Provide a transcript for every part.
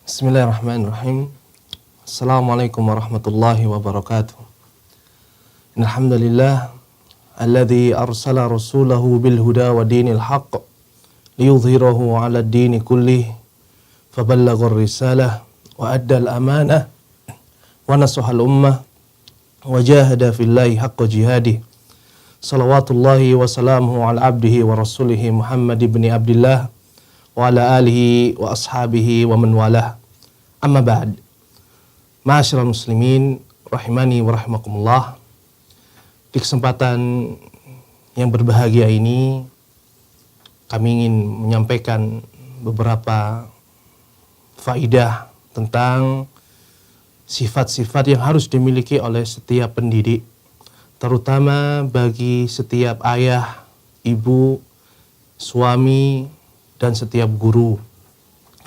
Bismillahirrahmanirrahim. Assalamualaikum warahmatullahi wabarakatuh. Alhamdulillah alladzi arsala rasulahu bil huda wa dinil haqq liyudhhirahu 'ala ad-dini kullih faballagha ar-risalah wa adda al-amanah wa nasaha al-ummah wa jahada fillahi haqqa jihadih. Salawatullahi wa salamuhu 'ala abdihi wa rasulihi Muhammad ibn Abdillah wa ala alihi wa ashabihi wa man walah. Amma ba'd. Ma'asyiral muslimin rahimani wa rahimakumullah. Di kesempatan yang berbahagia ini kami ingin menyampaikan beberapa faidah tentang sifat-sifat yang harus dimiliki oleh setiap pendidik, terutama bagi setiap ayah, ibu, suami, dan setiap guru,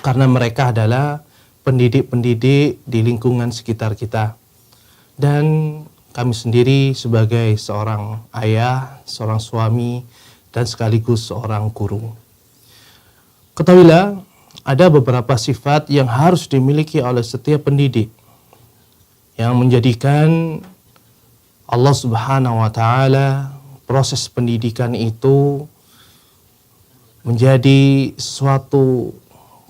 karena mereka adalah pendidik-pendidik di lingkungan sekitar kita. Dan kami sendiri sebagai seorang ayah, seorang suami, dan sekaligus seorang guru. Ketahuilah, ada beberapa sifat yang harus dimiliki oleh setiap pendidik yang menjadikan Allah Subhanahu wa Ta'ala proses pendidikan itu menjadi suatu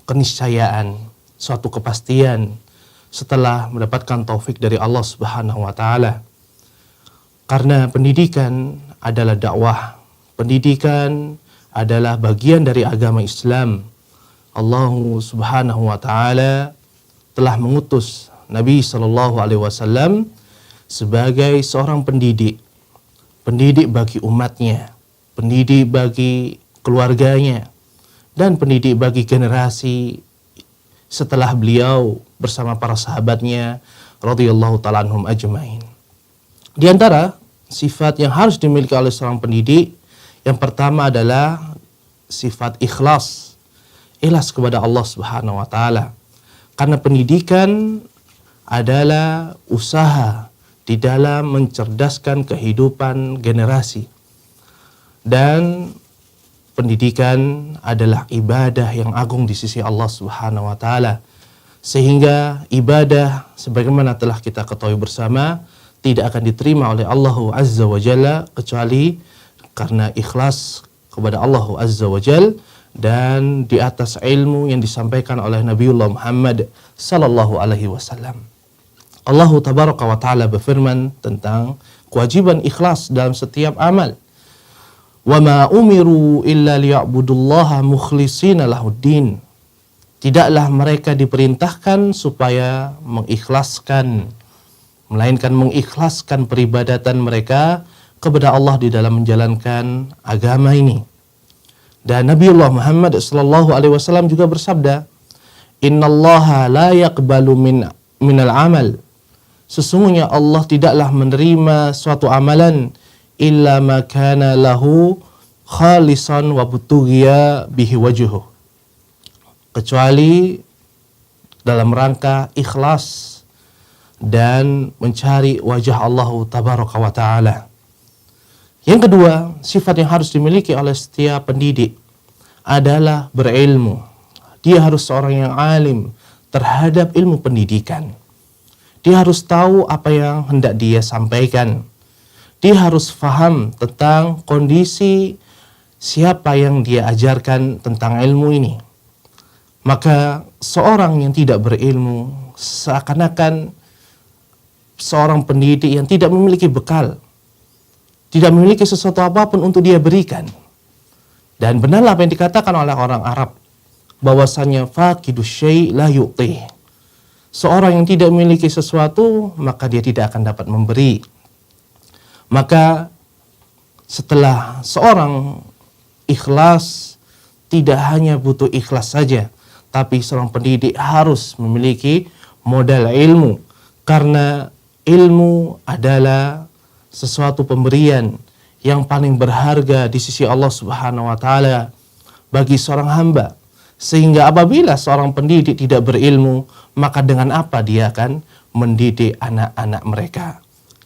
keniscayaan, suatu kepastian setelah mendapatkan taufik dari Allah Subhanahu wa Ta'ala. Karena pendidikan adalah dakwah, pendidikan adalah bagian dari agama Islam. Allah Subhanahu wa Ta'ala telah mengutus Nabi Sallallahu Alaihi Wasallam sebagai seorang pendidik, pendidik bagi umatnya, pendidik bagi keluarganya, dan pendidik bagi generasi setelah beliau bersama para sahabatnya radhiyallahu ta'ala anhum ajmain. Di antara sifat yang harus dimiliki oleh seorang pendidik, yang pertama adalah sifat ikhlas. Ikhlas kepada Allah Subhanahu wa Ta'ala. Karena pendidikan adalah usaha di dalam mencerdaskan kehidupan generasi. Dan pendidikan adalah ibadah yang agung di sisi Allah Subhanahu wa Ta'ala. Sehingga ibadah sebagaimana telah kita ketahui bersama tidak akan diterima oleh Allah Azza wa Jalla kecuali karena ikhlas kepada Allah Azza wa Jalla dan di atas ilmu yang disampaikan oleh Nabiullah Muhammad sallallahu alaihi wasallam. Allah Tabaraka wa Ta'ala berfirman tentang kewajiban ikhlas dalam setiap amal. Wa ma umiru illa liya'budullaha mukhlishina lahuddin. Tidaklah mereka diperintahkan supaya mengikhlaskan, melainkan mengikhlaskan peribadatan mereka kepada Allah di dalam menjalankan agama ini. Dan Nabiullah Muhammad sallallahu alaihi wasallam juga bersabda, "Innallaha la yaqbalu minal amal." Sesungguhnya Allah tidaklah menerima suatu amalan illa ma kana lahu khalisan wa butughiya bihi wajhuh, kecuali dalam rangka ikhlas dan mencari wajah Allah Tabaraka wa Ta'ala. Yang kedua, sifat yang harus dimiliki oleh setiap pendidik adalah berilmu. Dia harus seorang yang alim terhadap ilmu pendidikan. Dia harus tahu apa yang hendak dia sampaikan. Dia harus faham tentang kondisi siapa yang dia ajarkan tentang ilmu ini. Maka seorang yang tidak berilmu seakan-akan seorang pendidik yang tidak memiliki bekal, tidak memiliki sesuatu apapun untuk dia berikan. Dan benarlah apa yang dikatakan oleh orang Arab, bahwasanya faqidus syai' la yu'tih. Seorang yang tidak memiliki sesuatu, maka dia tidak akan dapat memberi. Maka setelah seorang ikhlas, tidak hanya butuh ikhlas saja, tapi seorang pendidik harus memiliki modal ilmu. Karena ilmu adalah sesuatu pemberian yang paling berharga di sisi Allah Subhanahu wa Ta'ala bagi seorang hamba. Sehingga apabila seorang pendidik tidak berilmu, maka dengan apa dia akan mendidik anak-anak mereka?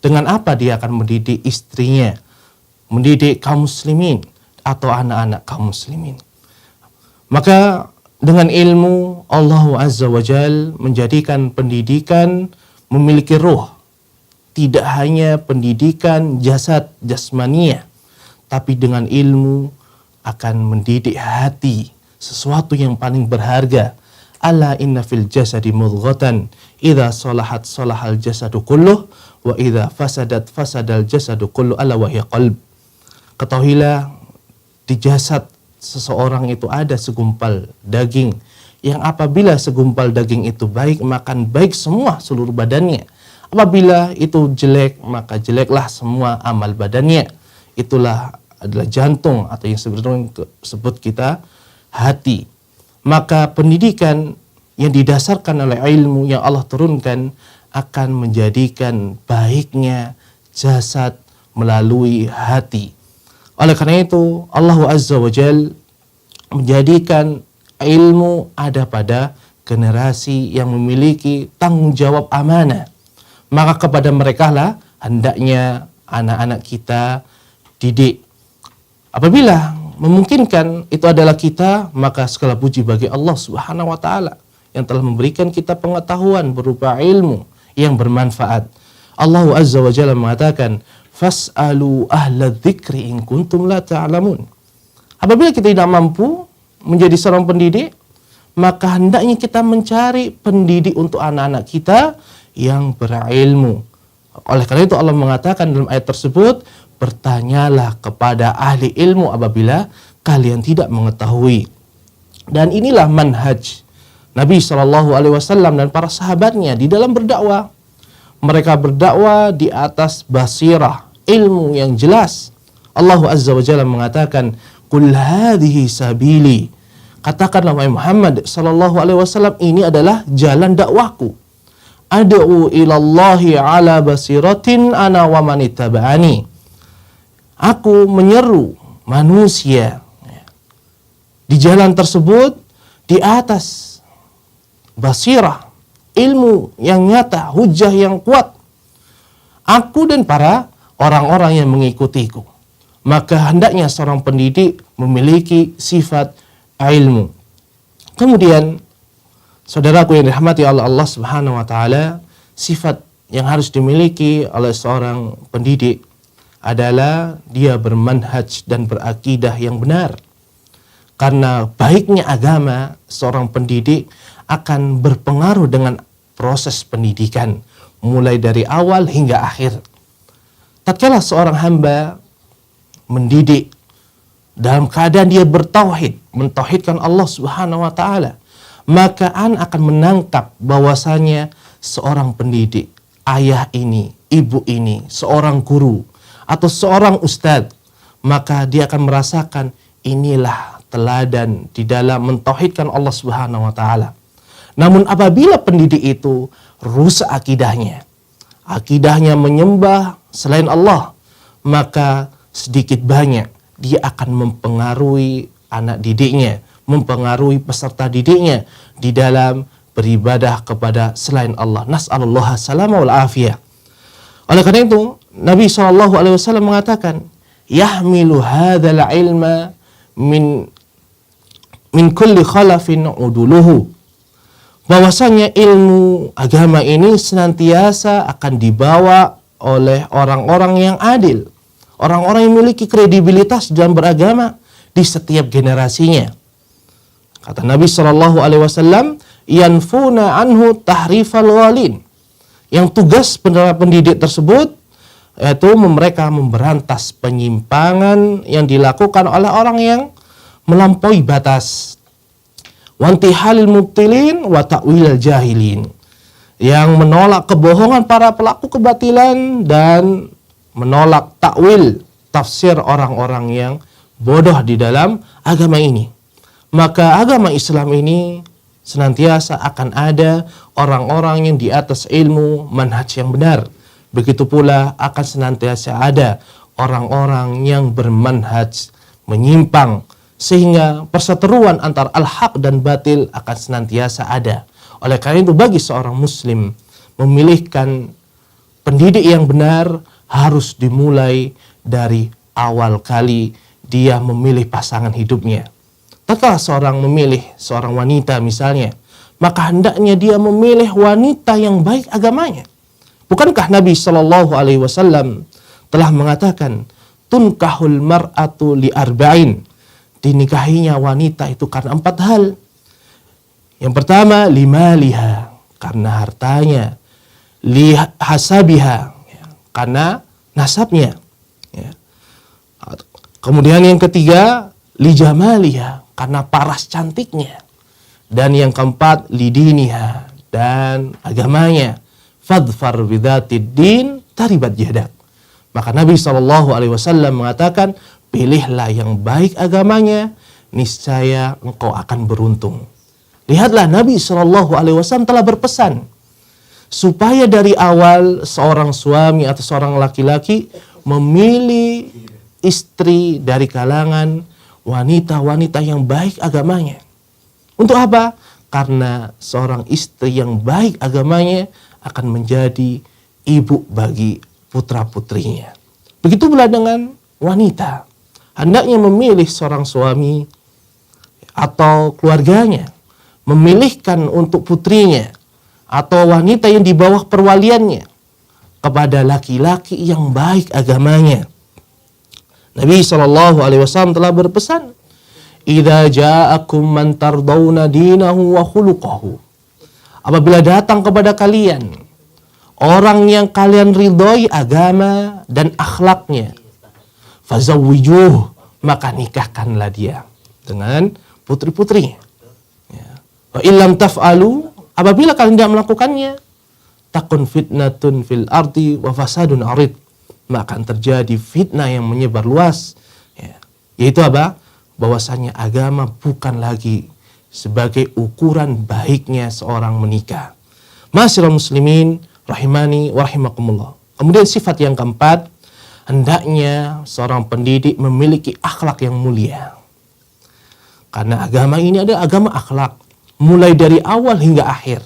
Dengan apa dia akan mendidik istrinya, mendidik kaum muslimin atau anak-anak kaum muslimin? Maka Dengan ilmu, Allah Azza wa Jal menjadikan pendidikan memiliki ruh. Tidak hanya pendidikan jasad jasmania, tapi dengan ilmu akan mendidik hati, sesuatu yang paling berharga. Ala inna fil jasadi mudghatan, idza salahat salahal jasadu kulluh, wa idza fasadat fasadal jasadu kulluh, ala wa hiya qalb. Ketahuilah, di jasad seseorang itu ada segumpal daging, yang apabila segumpal daging itu baik, maka baik semua seluruh badannya. Apabila itu jelek, maka jeleklah semua amal badannya. Itulah adalah jantung, atau yang sebenarnya sebut kita hati. Maka pendidikan yang didasarkan oleh ilmu yang Allah turunkan akan menjadikan baiknya jasad melalui hati. Oleh karena itu, Allah Azza wa Jal menjadikan ilmu ada pada generasi yang memiliki tanggung jawab amanah. Maka kepada mereka lah hendaknya anak-anak kita didik. Apabila memungkinkan itu adalah kita, maka segala puji bagi Allah Subhanahu wa taala yang telah memberikan kita pengetahuan berupa ilmu yang bermanfaat. Allah Azza wa Jalla mengatakan, fas'alu ahla dzikri in kuntum la ta'lamun. Apabila kita tidak mampu menjadi seorang pendidik, maka hendaknya kita mencari pendidik untuk anak-anak kita yang berilmu. Oleh karena itu Allah mengatakan dalam ayat tersebut, bertanyalah kepada ahli ilmu apabila kalian tidak mengetahui. Dan inilah manhaj Nabi SAW dan para sahabatnya di dalam berdakwah. Mereka berdakwah di atas basirah, ilmu yang jelas. Allah Azza wa Jalla mengatakan, "Qul hadhihi sabili." Katakanlah wahai Muhammad sallallahu alaihi wasallam, ini adalah jalan dakwahku. Ad'u ilallahi ala basiratin ana wa man ittaba'ani. Aku menyeru manusia di jalan tersebut di atas basirah, ilmu yang nyata, hujah yang kuat. Aku dan para orang-orang yang mengikutiku. Maka hendaknya seorang pendidik memiliki sifat ilmu. Kemudian, saudaraku yang dirahmati Allah Subhanahu wa taala, sifat yang harus dimiliki oleh seorang pendidik adalah dia bermanhaj dan berakidah yang benar. Karena baiknya agama seorang pendidik akan berpengaruh dengan proses pendidikan mulai dari awal hingga akhir. Tatkala seorang hamba mendidik dalam keadaan dia bertauhid, mentauhidkan Allah Subhanahu wa taala, maka akan menangkap bahwasanya seorang pendidik, ayah ini, ibu ini, seorang guru atau seorang ustadz, maka dia akan merasakan inilah teladan di dalam mentauhidkan Allah Subhanahu wa taala. Namun apabila pendidik itu rusak akidahnya menyembah selain Allah, maka sedikit banyak dia akan mempengaruhi anak didiknya, mempengaruhi peserta didiknya di dalam beribadah kepada selain Allah. Nas'alullah salama wal afiyah. Oleh karena itu, Nabi SAW mengatakan, yahmilu hadzal ilma min kulli khalafin uduluhu. Bahwasanya ilmu agama ini senantiasa akan dibawa oleh orang-orang yang adil, orang-orang yang memiliki kredibilitas dalam beragama di setiap generasinya. Kata Nabi SAW, yanfuna anhu tahrifal ghalin. Yang tugas pendidik tersebut yaitu mereka memberantas penyimpangan yang dilakukan oleh orang yang melampaui batas. Wantihalil mubtilin wa ta'wilal jahilin. Yang menolak kebohongan para pelaku kebatilan dan menolak takwil, tafsir orang-orang yang bodoh di dalam agama ini. Maka agama Islam ini senantiasa akan ada orang-orang yang di atas ilmu manhaj yang benar. Begitu pula akan senantiasa ada orang-orang yang bermanhaj menyimpang, sehingga perseteruan antara al-haq dan batil akan senantiasa ada. Oleh karena itu bagi seorang muslim memilihkan pendidik yang benar harus dimulai dari awal kali dia memilih pasangan hidupnya. tatkala seorang memilih seorang wanita misalnya, maka hendaknya dia memilih wanita yang baik agamanya. Bukankah Nabi Shallallahu Alaihi Wasallam telah mengatakan, tunkahul mar'atu li arba'in, dinikahinya wanita itu karena 4 hal. Yang pertama, limaliha, karena hartanya, li hasabiha, karena nasabnya. Kemudian yang ketiga, li jamaliha, karena paras cantiknya. Dan yang keempat, li diniha, dan agamanya. Fadfar bidzatid din taribat yadak. Maka Nabi SAW mengatakan, pilihlah yang baik agamanya, niscaya engkau akan beruntung. Lihatlah, Nabi SAW telah berpesan supaya dari awal seorang suami atau seorang laki-laki memilih istri dari kalangan wanita-wanita yang baik agamanya. Untuk apa? Karena seorang istri yang baik agamanya akan menjadi ibu bagi putra-putrinya. Begitu pula dengan wanita. Hendaknya memilih seorang suami atau keluarganya, memilihkan untuk putrinya atau wanita yang di bawah perwaliannya kepada laki-laki yang baik agamanya. Nabi SAW telah berpesan, "Idza ja'akum man tardawna dinahu wa khuluquhu." Apabila datang kepada kalian orang yang kalian ridhoi agama dan akhlaknya, fazawwijuh, maka nikahkanlah dia dengan putri-putri. Wa illam taf'alu, apabila kalian tidak melakukannya, takun fitnatun fil ardi wa fasadun arid, maka akan terjadi fitnah yang menyebar luas. Yaitu apa? Bahwasanya agama bukan lagi sebagai ukuran baiknya seorang menikah. Ma'asyiral muslimin rahimani wa rahimakumullah. Kemudian sifat yang keempat, hendaknya seorang pendidik memiliki akhlak yang mulia. Karena agama ini adalah agama akhlak, mulai dari awal hingga akhir.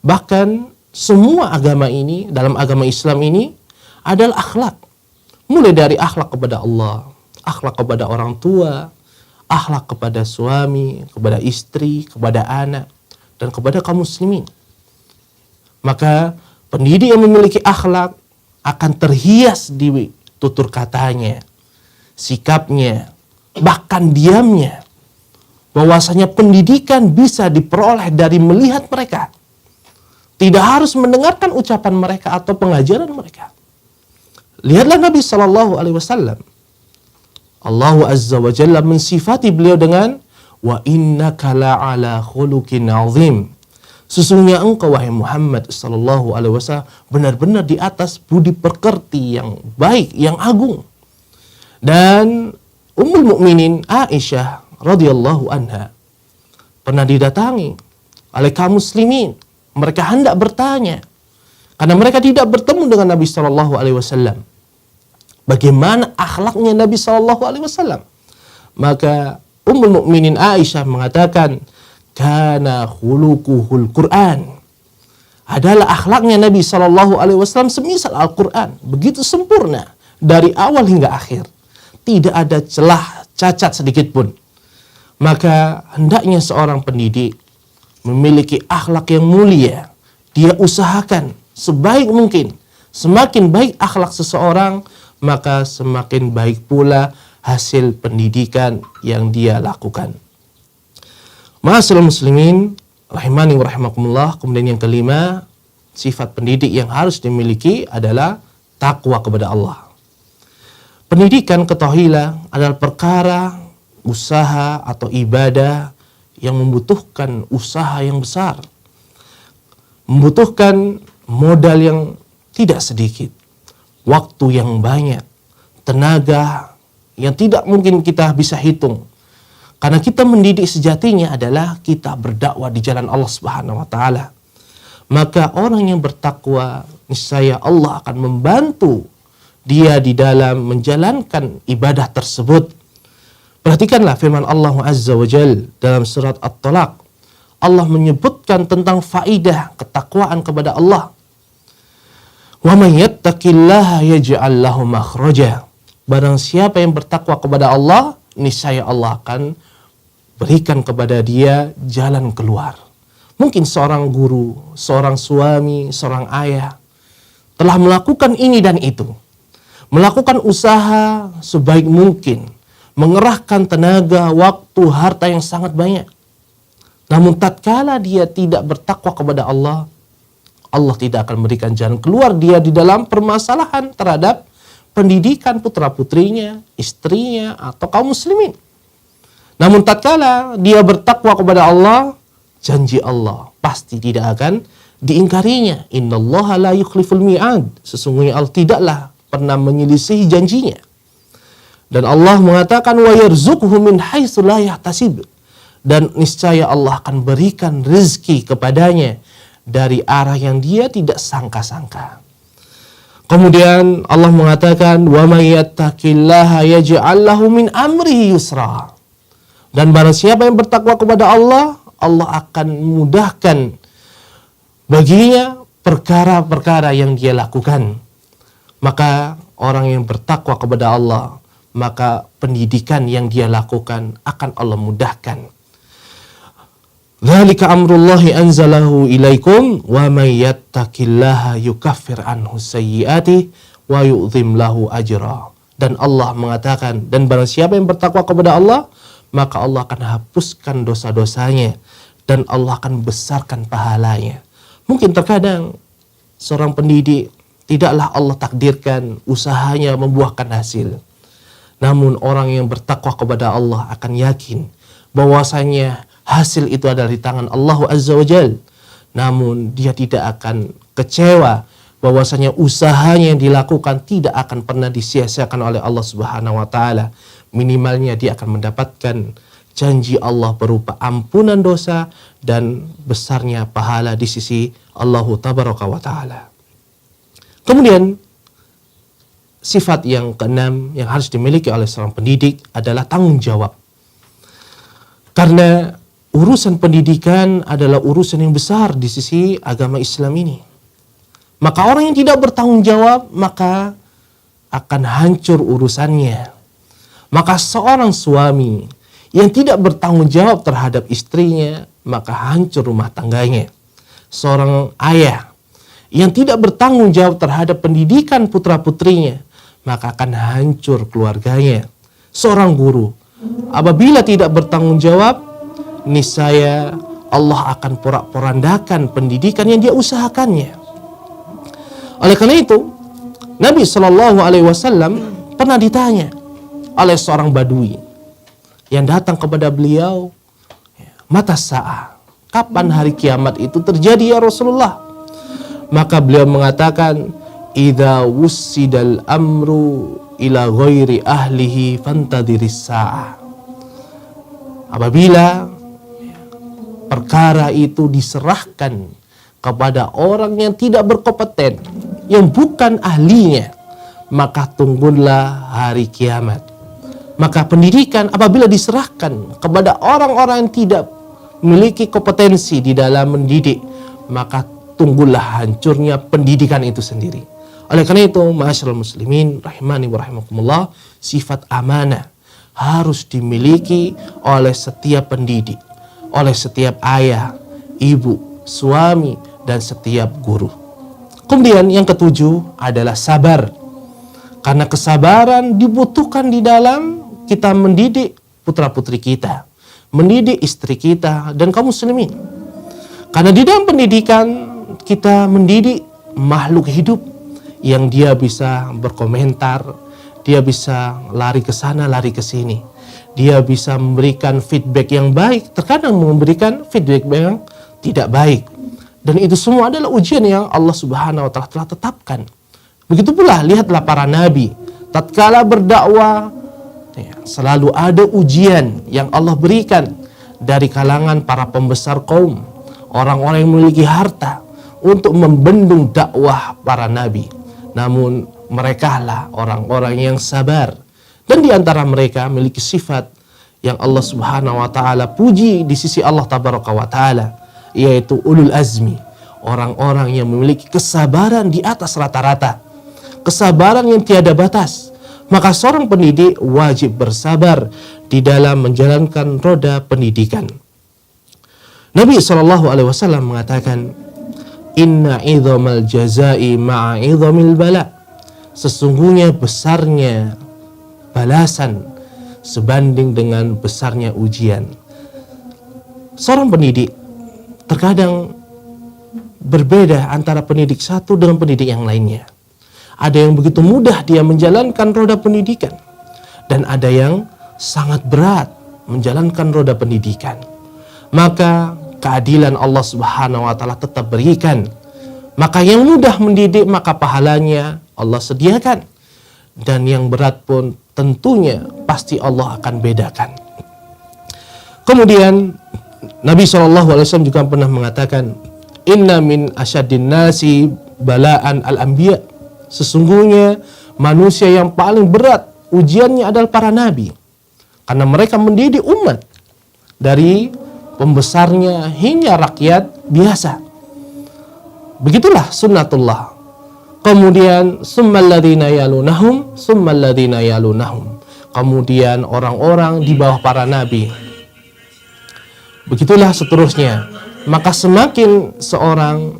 Bahkan semua agama ini, dalam agama Islam ini adalah akhlak. Mulai dari akhlak kepada Allah, akhlak kepada orang tua, akhlak kepada suami, kepada istri, kepada anak, dan kepada kaum muslimin. Maka pendidik yang memiliki akhlak akan terhias di tutur katanya, sikapnya, bahkan diamnya. Bahwasanya pendidikan bisa diperoleh dari melihat mereka. Tidak harus mendengarkan ucapan mereka atau pengajaran mereka. Lihatlah Nabi SAW. Allah Azza wa Jalla mensifati beliau dengan wa innaka la'ala khuluqin azim. Sesungguhnya engkau wahai Muhammad sallallahu alaihi wasallam benar-benar di atas budi pekerti yang baik, yang agung. Dan Ummul Mukminin Aisyah radhiyallahu anha pernah didatangi oleh kaum muslimin. Mereka hendak bertanya karena mereka tidak bertemu dengan Nabi sallallahu alaihi wasallam. Bagaimana akhlaknya Nabi sallallahu alaihi wasallam? Maka Ummul Mukminin Aisyah mengatakan, kana khuluquhul Quran. Adalah akhlaknya Nabi sallallahu alaihi wasallam semisal Al-Qur'an, begitu sempurna dari awal hingga akhir. Tidak ada celah, cacat sedikit pun. Maka hendaknya seorang pendidik memiliki akhlak yang mulia. Dia usahakan sebaik mungkin. Semakin baik akhlak seseorang, maka semakin baik pula hasil pendidikan yang dia lakukan. Ma'asyiral muslimin rahimani wa rahimakumullah. Kemudian yang kelima, sifat pendidik yang harus dimiliki adalah takwa kepada Allah. Pendidikan, ketahuilah, adalah perkara usaha atau ibadah yang membutuhkan usaha yang besar, membutuhkan modal yang tidak sedikit, waktu yang banyak, tenaga yang tidak mungkin kita bisa hitung. Karena kita mendidik sejatinya adalah kita berdakwah di jalan Allah Subhanahu wa taala. Maka orang yang bertakwa, niscaya Allah akan membantu dia di dalam menjalankan ibadah tersebut. Perhatikanlah firman Allah Azza wa Jal dalam surat At-Talaq. Allah menyebutkan tentang faidah ketakwaan kepada Allah. Wa may yattaqillaha yaj'al lahu makhraja. Barang siapa yang bertakwa kepada Allah, niscaya Allah akan berikan kepada dia jalan keluar. Mungkin seorang guru, seorang suami, seorang ayah telah melakukan ini dan itu, melakukan usaha sebaik mungkin, mengerahkan tenaga, waktu, harta yang sangat banyak. Namun tatkala dia tidak bertakwa kepada Allah, Allah tidak akan memberikan jalan keluar dia di dalam permasalahan terhadap pendidikan putra-putrinya, istrinya, atau kaum muslimin. Namun tatkala dia bertakwa kepada Allah, janji Allah pasti tidak akan diingkarinya. Innallaha la yukhliful mi'ad. Sesungguhnya Allah tidaklah pernah menyelisihi janjinya. Dan Allah mengatakan wa yarzuqhu min haitsu la yahtasib. Dan niscaya Allah akan berikan rezeki kepadanya dari arah yang dia tidak sangka-sangka. Kemudian Allah mengatakan wa may yattaqillaha yaj'al lahu min amrihi yusra. Dan barang siapa yang bertakwa kepada Allah, Allah akan memudahkan baginya perkara-perkara yang dia lakukan. Maka orang yang bertakwa kepada Allah, maka pendidikan yang dia lakukan akan Allah mudahkan. Dzalika amrullahi anzalahu ilaikum wa may yattaqillaha yukaffir anhu sayyi'atihi wa yu'dhim lahu ajra. Dan Allah mengatakan, dan barang siapa yang bertakwa kepada Allah, maka Allah akan hapuskan dosa-dosanya dan Allah akan besarkan pahalanya. Mungkin terkadang seorang pendidik tidaklah Allah takdirkan usahanya membuahkan hasil. Namun orang yang bertakwa kepada Allah akan yakin bahwasanya hasil itu adalah di tangan Allah Azza wa Jal. Namun dia tidak akan kecewa bahwasanya usahanya yang dilakukan tidak akan pernah disia-siakan oleh Allah Subhanahu wa taala. Minimalnya dia akan mendapatkan janji Allah berupa ampunan dosa dan besarnya pahala di sisi Allah Tabaraka wa taala. Kemudian sifat yang keenam yang harus dimiliki oleh seorang pendidik adalah tanggung jawab. Karena urusan pendidikan adalah urusan yang besar di sisi agama Islam ini. Maka orang yang tidak bertanggung jawab, maka akan hancur urusannya. Maka seorang suami yang tidak bertanggung jawab terhadap istrinya, maka hancur rumah tangganya. Seorang ayah yang tidak bertanggung jawab terhadap pendidikan putra-putrinya, maka akan hancur keluarganya. Seorang guru apabila tidak bertanggung jawab, niscaya Allah akan porak-porandakan pendidikan yang dia usahakannya. Oleh karena itu, Nabi Shallallahu Alaihi Wasallam pernah ditanya oleh seorang badui yang datang kepada beliau, mata sa'ah, kapan hari kiamat itu terjadi ya Rasulullah? Maka beliau mengatakan, idza wussidal amru ila ghairi ahlihi fantadhiris sa'ah. Apabila perkara itu diserahkan kepada orang yang tidak berkompeten, yang bukan ahlinya, maka tunggulah hari kiamat. Maka pendidikan apabila diserahkan kepada orang-orang yang tidak memiliki kompetensi di dalam mendidik, maka tunggulah hancurnya pendidikan itu sendiri. Oleh karena itu, ma'asyiral muslimin rahimani wa rahimakumullah, sifat amanah harus dimiliki oleh setiap pendidik, oleh setiap ayah, ibu, suami, dan setiap guru. Kemudian yang ketujuh adalah sabar. Karena kesabaran dibutuhkan di dalam kita mendidik putra-putri kita, mendidik istri kita, dan kaum muslimin. Karena di dalam pendidikan kita mendidik makhluk hidup yang dia bisa berkomentar, dia bisa lari ke sana, lari ke sini. Dia bisa memberikan feedback yang baik, terkadang memberikan feedback yang tidak baik. Dan itu semua adalah ujian yang Allah Subhanahu wa taala telah tetapkan. Begitu pula lihatlah para nabi, tatkala berdakwah selalu ada ujian yang Allah berikan dari kalangan para pembesar kaum, orang-orang yang memiliki harta untuk membendung dakwah para nabi. Namun mereka lah orang-orang yang sabar, dan di antara mereka memiliki sifat yang Allah Subhanahu wa taala puji di sisi Allah Tabaraka wa taala, yaitu ulul azmi, orang-orang yang memiliki kesabaran di atas rata-rata, kesabaran yang tiada batas. Maka seorang pendidik wajib bersabar di dalam menjalankan roda pendidikan. Nabi SAW mengatakan, Inna idhamal jazai ma'a idhamil bala. Sesungguhnya besarnya balasan sebanding dengan besarnya ujian. Seorang pendidik terkadang berbeda antara pendidik satu dengan pendidik yang lainnya. Ada yang begitu mudah dia menjalankan roda pendidikan, dan ada yang sangat berat menjalankan roda pendidikan. Maka keadilan Allah Subhanahu wa taala tetap berikan. Maka yang mudah mendidik maka pahalanya Allah sediakan, dan yang berat pun tentunya pasti Allah akan bedakan. Kemudian Nabi SAW juga pernah mengatakan, Inna min asyaddin nasi balaan al-anbiya. Sesungguhnya manusia yang paling berat ujiannya adalah para nabi, karena mereka mendidik umat dari pembesarnya hingga rakyat biasa. Begitulah sunnatullah. Kemudian summal ladzina yalunahum, summal ladzina yalunahum. Kemudian orang-orang di bawah para nabi. Begitulah seterusnya. Maka semakin seorang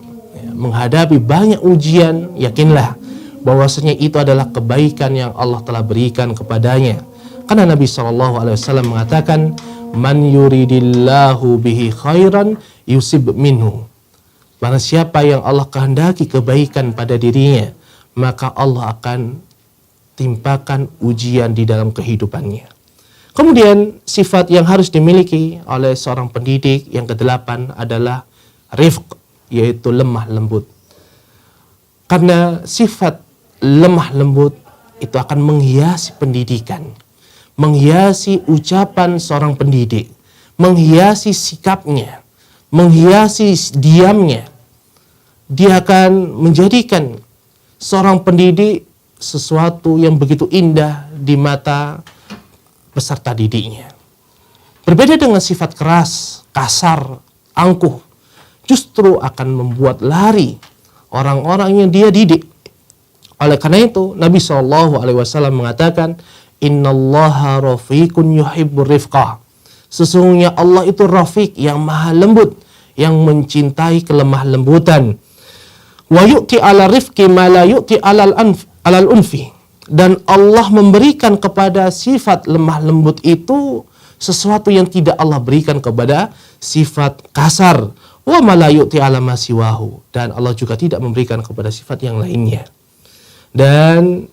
menghadapi banyak ujian, yakinlah bahwasanya itu adalah kebaikan yang Allah telah berikan kepadanya. Karena Nabi SAW mengatakan, Man yuridillahu bihi khairan yusib minhu. Barang siapa yang Allah kehendaki kebaikan pada dirinya, maka Allah akan timpakan ujian di dalam kehidupannya. Kemudian sifat yang harus dimiliki oleh seorang pendidik yang ke-8 adalah rifq, yaitu lemah lembut. Karena sifat lemah lembut itu akan menghiasi pendidikan, menghiasi ucapan seorang pendidik, menghiasi sikapnya, menghiasi diamnya. Dia akan menjadikan seorang pendidik sesuatu yang begitu indah di mata peserta didiknya. Berbeda dengan sifat keras, kasar, angkuh, justru akan membuat lari orang-orang yang dia didik. Oleh karena itu, Nabi SAW mengatakan, Innallaha rafiqun yuhibbur rifqah. Sesungguhnya Allah itu rafiq, yang maha lembut, yang mencintai kelemah lembutan. Wa yu'ti ala rifqi ma la yu'ti alal unfi. Dan Allah memberikan kepada sifat lemah lembut itu sesuatu yang tidak Allah berikan kepada sifat kasar. Wa ma la yu'ti ala ma siwahu. Dan Allah juga tidak memberikan kepada sifat yang lainnya. Dan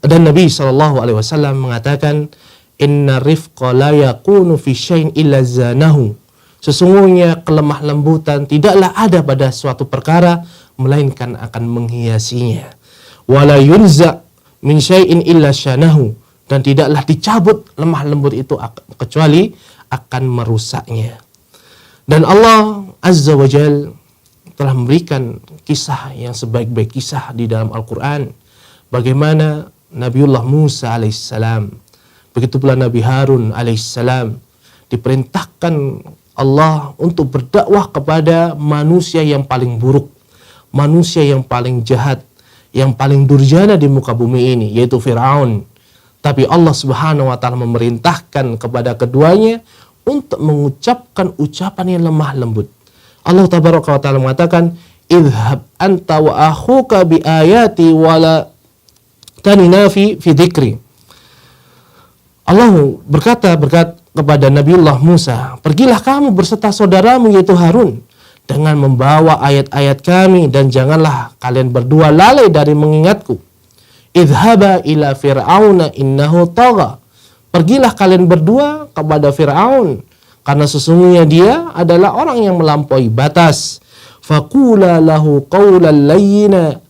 Nabi SAW mengatakan, Inna rifqa la yakunu fi syai'in illa zanahu. Sesungguhnya kelemah lembutan tidaklah ada pada suatu perkara, melainkan akan menghiasinya. Wala yunza min syai'in illa syanahu. Dan tidaklah dicabut lemah lembut itu kecuali akan merusaknya. Dan Allah Azza wa Jal telah memberikan kisah yang sebaik-baik kisah di dalam Al-Quran. Bagaimana Nabiullah Musa alaihissalam, begitu pula Nabi Harun alaihissalam, diperintahkan Allah untuk berdakwah kepada manusia yang paling buruk, manusia yang paling jahat, yang paling durjana di muka bumi ini, yaitu Fir'aun. Tapi Allah Subhanahu wa ta'ala memerintahkan kepada keduanya untuk mengucapkan ucapan yang lemah lembut. Allah Tabaraka wa Ta'ala mengatakan, Idhab anta wa akhuka bi ayati wala tanina fi dzikri. Allah berkata kepada Nabiullah Musa, pergilah kamu berserta saudaramu yaitu Harun dengan membawa ayat-ayat kami, dan janganlah kalian berdua lalai dari mengingatku. Idhaba ila fir'auna innahu tagha. Pergilah kalian berdua kepada Fir'aun, karena sesungguhnya dia adalah orang yang melampaui batas. Faqula lahu qawlan layyina.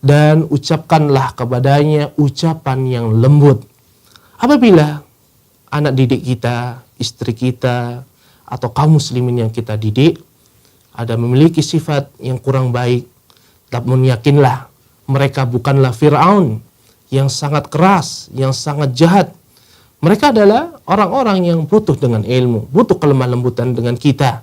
Dan ucapkanlah kepadanya ucapan yang lembut. Apabila anak didik kita, istri kita, atau kaum muslimin yang kita didik ada memiliki sifat yang kurang baik, namun yakinlah mereka bukanlah Fir'aun yang sangat keras, yang sangat jahat. Mereka adalah orang-orang yang butuh dengan ilmu, butuh kelemah lembutan dengan kita.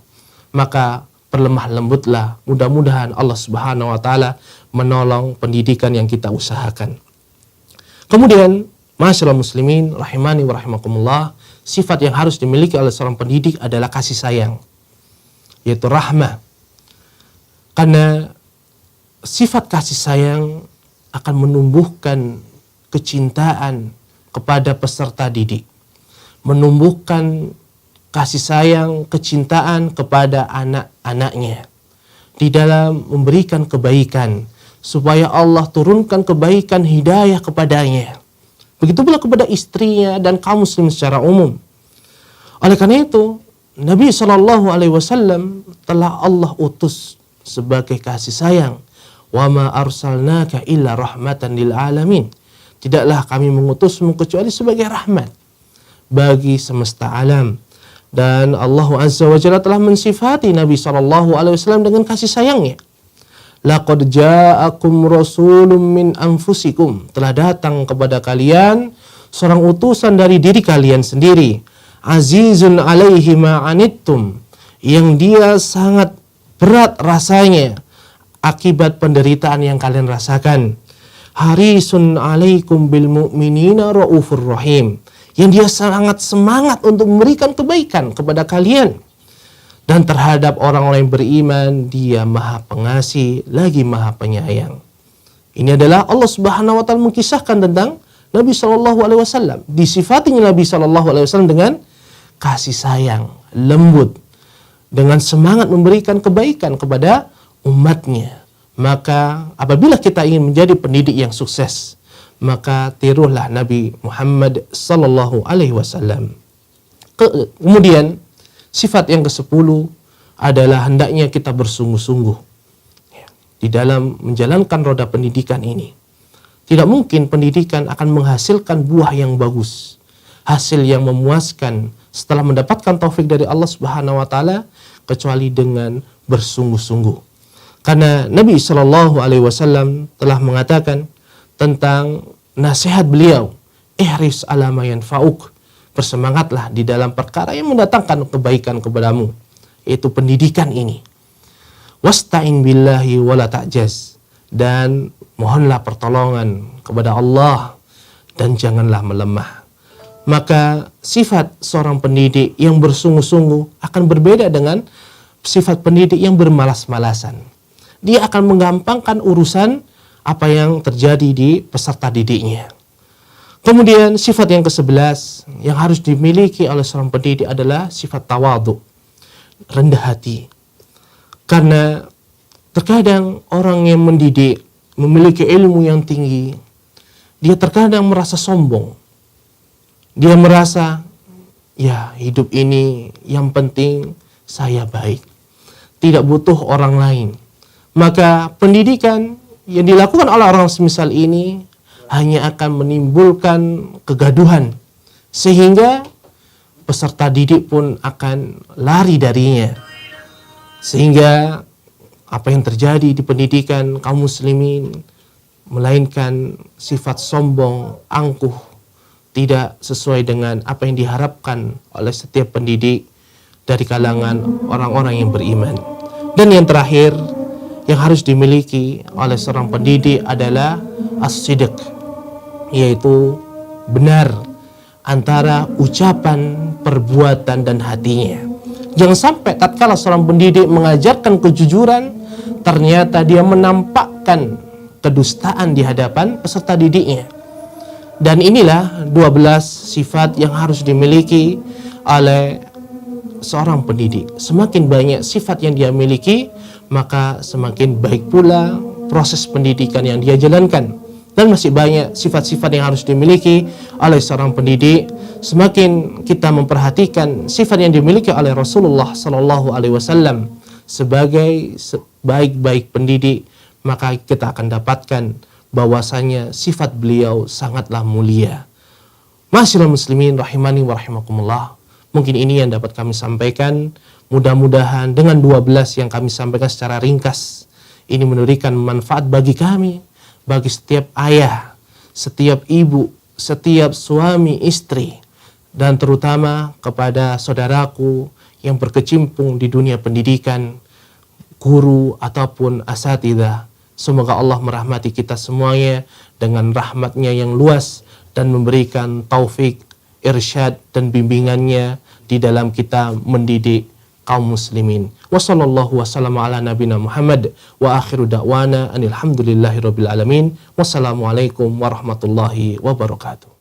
Maka berlemah lembutlah. Mudah-mudahan Allah Subhanahu wa Ta'ala menolong pendidikan yang kita usahakan. Kemudian, masyaallah muslimin rahimani wa rahimakumullah, sifat yang harus dimiliki oleh seorang pendidik adalah kasih sayang, yaitu rahmah. Karena sifat kasih sayang akan menumbuhkan kecintaan kepada peserta didik, menumbuhkan kasih sayang, kecintaan kepada anak-anaknya di dalam memberikan kebaikan, supaya Allah turunkan kebaikan, hidayah kepadanya. Begitu pula kepada istrinya dan kaum muslim secara umum. Oleh karena itu, Nabi SAW telah Allah utus sebagai kasih sayang. Wa ma arsalnaka illa rahmatan lil alamin. Tidaklah kami mengutusmu kecuali sebagai rahmat bagi semesta alam. Dan Allah Azza wa Jalla telah mensifati Nabi SAW dengan kasih sayangnya. Laqad ja'akum rasulun min anfusikum. Telah datang kepada kalian seorang utusan dari diri kalian sendiri. Azizun alaihi ma'anittum. Yang dia sangat berat rasanya akibat penderitaan yang kalian rasakan. Harisun alaikum bil mu'minina raufur rahim. Yang dia sangat semangat untuk memberikan kebaikan kepada kalian. Dan terhadap orang-orang yang beriman, dia maha pengasih, lagi maha penyayang. Ini adalah Allah Subhanahu wa Ta'ala mengisahkan tentang Nabi SAW. Disifatinya Nabi SAW dengan kasih sayang, lembut, dengan semangat memberikan kebaikan kepada umatnya. Maka apabila kita ingin menjadi pendidik yang sukses, maka tirulah Nabi Muhammad SAW. Kemudian sifat yang ke-10 adalah hendaknya kita bersungguh-sungguh di dalam menjalankan roda pendidikan ini. Tidak mungkin pendidikan akan menghasilkan buah yang bagus, hasil yang memuaskan setelah mendapatkan taufik dari Allah Subhanahu wa Ta'ala, kecuali dengan bersungguh-sungguh. Karena Nabi SAW telah mengatakan tentang nasihat beliau, ihris ala ma yanfa'uk, bersemangatlah di dalam perkara yang mendatangkan kebaikan kepadamu, yaitu pendidikan ini. Wasta'in billahi wala ta'jaz, dan mohonlah pertolongan kepada Allah dan janganlah melemah. Maka sifat seorang pendidik yang bersungguh-sungguh akan berbeda dengan sifat pendidik yang bermalas-malasan. Dia akan menggampangkan urusan apa yang terjadi di peserta didiknya. Kemudian sifat yang ke-11 yang harus dimiliki oleh seorang pendidik adalah sifat tawadhu, rendah hati. Karena terkadang orang yang mendidik, memiliki ilmu yang tinggi, dia terkadang merasa sombong. Dia merasa, ya hidup ini yang penting saya baik, tidak butuh orang lain. Maka pendidikan yang dilakukan oleh orang semisal ini hanya akan menimbulkan kegaduhan, sehingga peserta didik pun akan lari darinya. Sehingga apa yang terjadi di pendidikan kaum muslimin, melainkan sifat sombong, angkuh, tidak sesuai dengan apa yang diharapkan oleh setiap pendidik dari kalangan orang-orang yang beriman. Dan yang terakhir yang harus dimiliki oleh seorang pendidik adalah as-sidq, yaitu benar antara ucapan, perbuatan, dan hatinya. Jangan sampai tatkala seorang pendidik mengajarkan kejujuran, ternyata dia menampakkan kedustaan di hadapan peserta didiknya. Dan inilah 12 sifat yang harus dimiliki oleh seorang pendidik. Semakin banyak sifat yang dia miliki, maka semakin baik pula proses pendidikan yang dia jalankan. Dan masih banyak sifat-sifat yang harus dimiliki oleh seorang pendidik. Semakin kita memperhatikan sifat yang dimiliki oleh Rasulullah SAW sebagai baik-baik pendidik, maka kita akan dapatkan bahwasanya sifat beliau sangatlah mulia. Masyaallah muslimin rahimani wa rahimakumullah. Mungkin ini yang dapat kami sampaikan. Mudah-mudahan dengan 12 yang kami sampaikan secara ringkas, ini memberikan manfaat bagi kami, bagi setiap ayah, setiap ibu, setiap suami istri, dan terutama kepada saudaraku yang berkecimpung di dunia pendidikan, guru ataupun asatidzah. Semoga Allah merahmati kita semuanya dengan rahmatnya yang luas dan memberikan taufik, irsyad dan bimbingannya di dalam kita mendidik kaum muslimin. Wassallallahu wasallam ala nabina Muhammad wa akhiru da'wana anil hamdulillahi rabbil alamin. Wassalamualaikum warahmatullahi wabarakatuh.